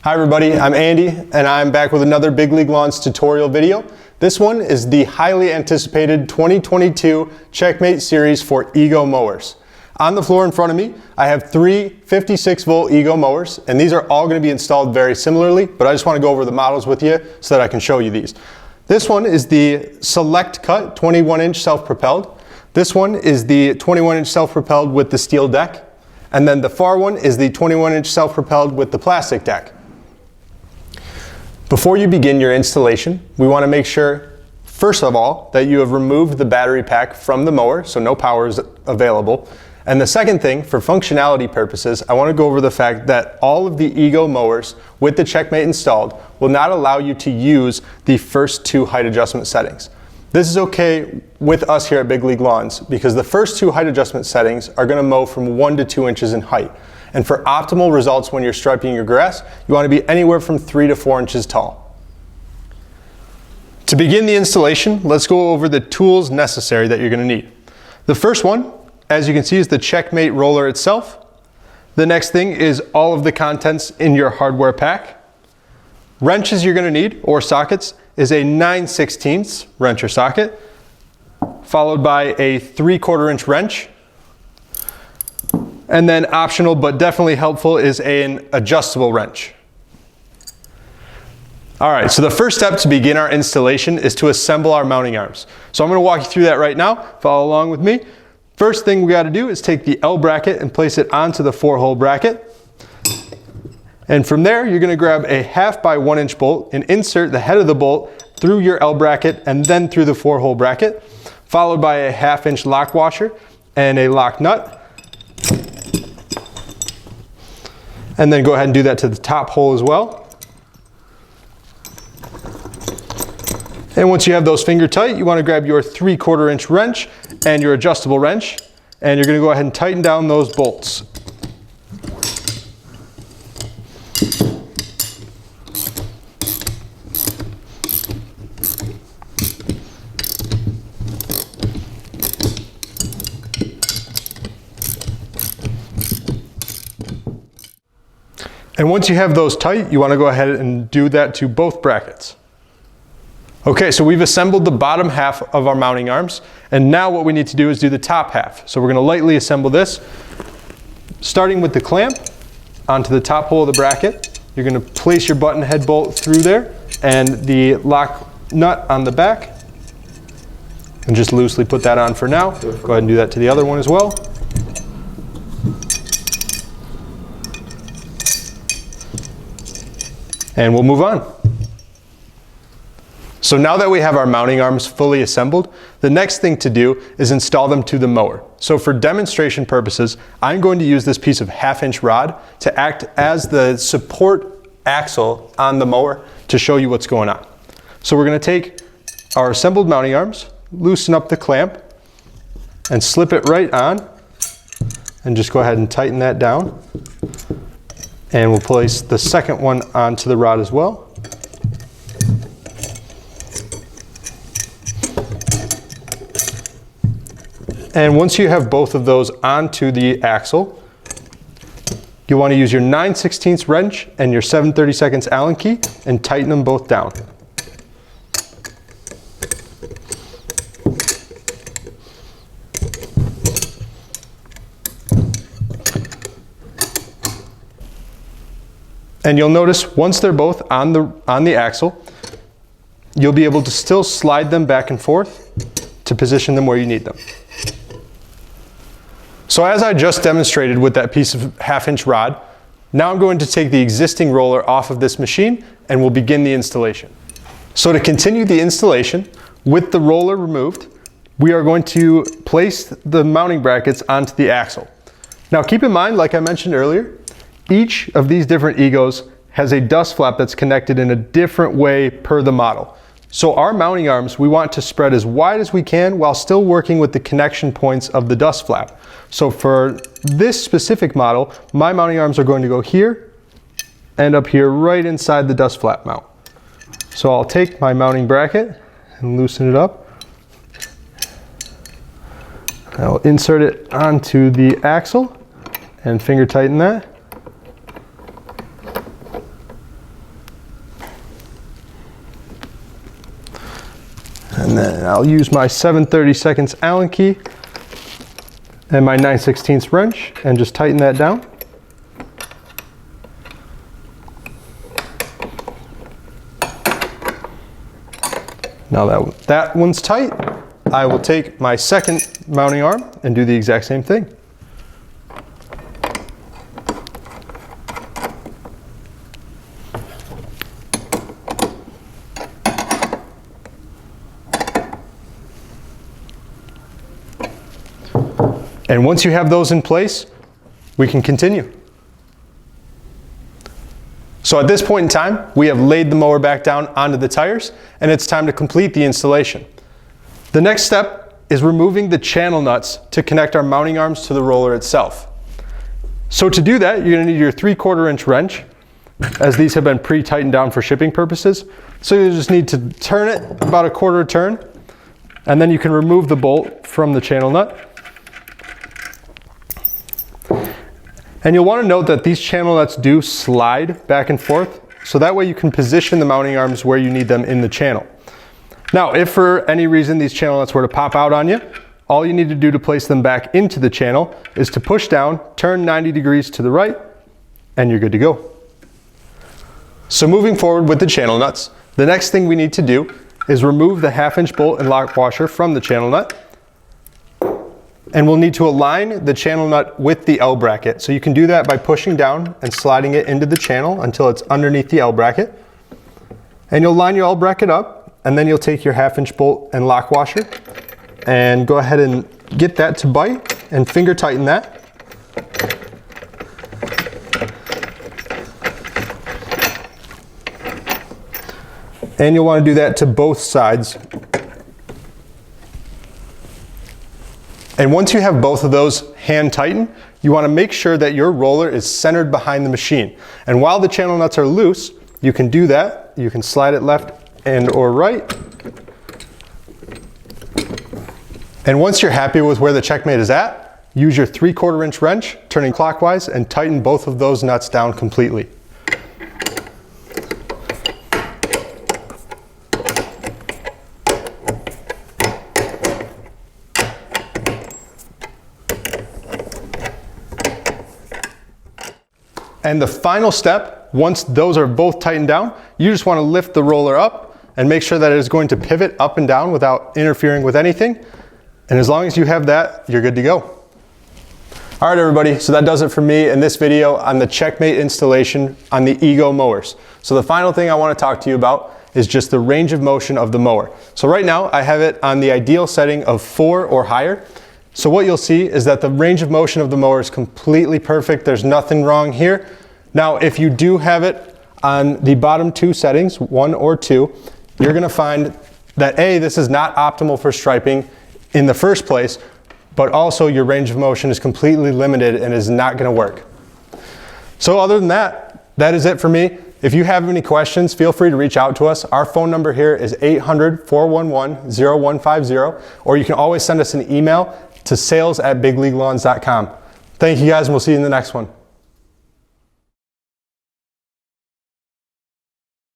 Hi everybody, I'm Andy and I'm back with another Big League Lawns tutorial video. This one is the highly anticipated 2022 CheckMate series for EGO mowers. On the floor in front of me, I have three 56 volt EGO mowers, and these are all going to be installed very similarly, but I just want to go over the models with you so that I can show you these. This one is the Select Cut 21-inch self-propelled. This one is the 21-inch self-propelled with the steel deck. And then the far one is the 21-inch self-propelled with the plastic deck. Before you begin your installation, we want to make sure, first of all, that you have removed the battery pack from the mower, so no power is available. And the second thing, for functionality purposes, I want to go over the fact that all of the EGO mowers with the CheckMate installed will not allow you to use the first two height adjustment settings. This is okay with us here at Big League Lawns because the first two height adjustment settings are going to mow from 1 to 2 inches in height. And for optimal results when you're striping your grass, you want to be anywhere from 3 to 4 inches tall. To begin the installation, let's go over the tools necessary that you're going to need. The first one, as you can see, is the CheckMate roller itself. The next thing is all of the contents in your hardware pack. Wrenches you're going to need, or sockets, is a 9/16 wrench or socket, followed by a 3/4 inch wrench. And then optional but definitely helpful is an adjustable wrench. All right, so the first step to begin our installation is to assemble our mounting arms. So I'm going to walk you through that right now. Follow along with me. First thing we got to do is take the L bracket and place it onto the 4-hole bracket. And from there, you're going to grab a 1/2 by 1 inch bolt and insert the head of the bolt through your L bracket and then through the 4-hole bracket, followed by a 1/2 inch lock washer and a lock nut. And then go ahead and do that to the top hole as well. And once you have those finger tight, you want to grab your 3/4 inch wrench and your adjustable wrench, and you're going to go ahead and tighten down those bolts. And once you have those tight, you want to go ahead and do that to both brackets. Okay, so we've assembled the bottom half of our mounting arms, and now what we need to do is do the top half. So we're going to lightly assemble this, starting with the clamp onto the top hole of the bracket. You're going to place your button head bolt through there and the lock nut on the back, and just loosely put that on for now. Go ahead and do that to the other one as well. And we'll move on. So now that we have our mounting arms fully assembled, the next thing to do is install them to the mower. So for demonstration purposes, I'm going to use this piece of 1/2 inch rod to act as the support axle on the mower to show you what's going on. So we're going to take our assembled mounting arms, loosen up the clamp, and slip it right on, and just go ahead and tighten that down. And we'll place the second one onto the rod as well. And once you have both of those onto the axle, you want to use your 9/16 wrench and your 7/32 Allen key and tighten them both down. And you'll notice once they're both on the axle, you'll be able to still slide them back and forth to position them where you need them. So as I just demonstrated with that piece of 1/2 inch rod, now I'm going to take the existing roller off of this machine and we'll begin the installation. So to continue the installation, with the roller removed, we are going to place the mounting brackets onto the axle. Now keep in mind, like I mentioned earlier, each of these different EGOs has a dust flap that's connected in a different way per the model. So our mounting arms, we want to spread as wide as we can while still working with the connection points of the dust flap. So for this specific model, my mounting arms are going to go here and up here right inside the dust flap mount. So I'll take my mounting bracket and loosen it up. I'll insert it onto the axle and finger tighten that. And then I'll use my 7/32 Allen key and my 9/16 wrench and just tighten that down. Now that one's tight, I will take my second mounting arm and do the exact same thing. And once you have those in place, we can continue. So at this point in time, we have laid the mower back down onto the tires, and it's time to complete the installation. The next step is removing the channel nuts to connect our mounting arms to the roller itself. So to do that, you're going to need your 3/4 inch wrench, as these have been pre-tightened down for shipping purposes. So you just need to turn it about a 1/4 turn, and then you can remove the bolt from the channel nut. And you'll want to note that these channel nuts do slide back and forth, so that way you can position the mounting arms where you need them in the channel. Now, if for any reason these channel nuts were to pop out on you, all you need to do to place them back into the channel is to push down, turn 90 degrees to the right, and you're good to go. So moving forward with the channel nuts, the next thing we need to do is remove the 1/2 inch bolt and lock washer from the channel nut. And we'll need to align the channel nut with the L bracket. So you can do that by pushing down and sliding it into the channel until it's underneath the L bracket. And you'll line your L bracket up, and then you'll take your 1/2 inch bolt and lock washer and go ahead and get that to bite and finger tighten that. And you'll want to do that to both sides. And once you have both of those hand tightened, you want to make sure that your roller is centered behind the machine. And while the channel nuts are loose, you can do that. You can slide it left and or right. And once you're happy with where the CheckMate is at, use your 3/4 inch wrench, turning clockwise, and tighten both of those nuts down completely. And the final step, once those are both tightened down, you just want to lift the roller up and make sure that it is going to pivot up and down without interfering with anything. And as long as you have that, you're good to go. All right, everybody, so that does it for me in this video on the CheckMate installation on the EGO mowers. So the final thing I want to talk to you about is just the range of motion of the mower. So right now I have it on the ideal setting of 4 or higher. So what you'll see is that the range of motion of the mower is completely perfect. There's nothing wrong here. Now, if you do have it on the bottom 2 settings, 1 or 2, you're gonna find that A, this is not optimal for striping in the first place, but also your range of motion is completely limited and is not gonna work. So other than that, that is it for me. If you have any questions, feel free to reach out to us. Our phone number here is 800-411-0150, or you can always send us an email to sales@bigleaguelawns.com. Thank you guys, and we'll see you in the next one.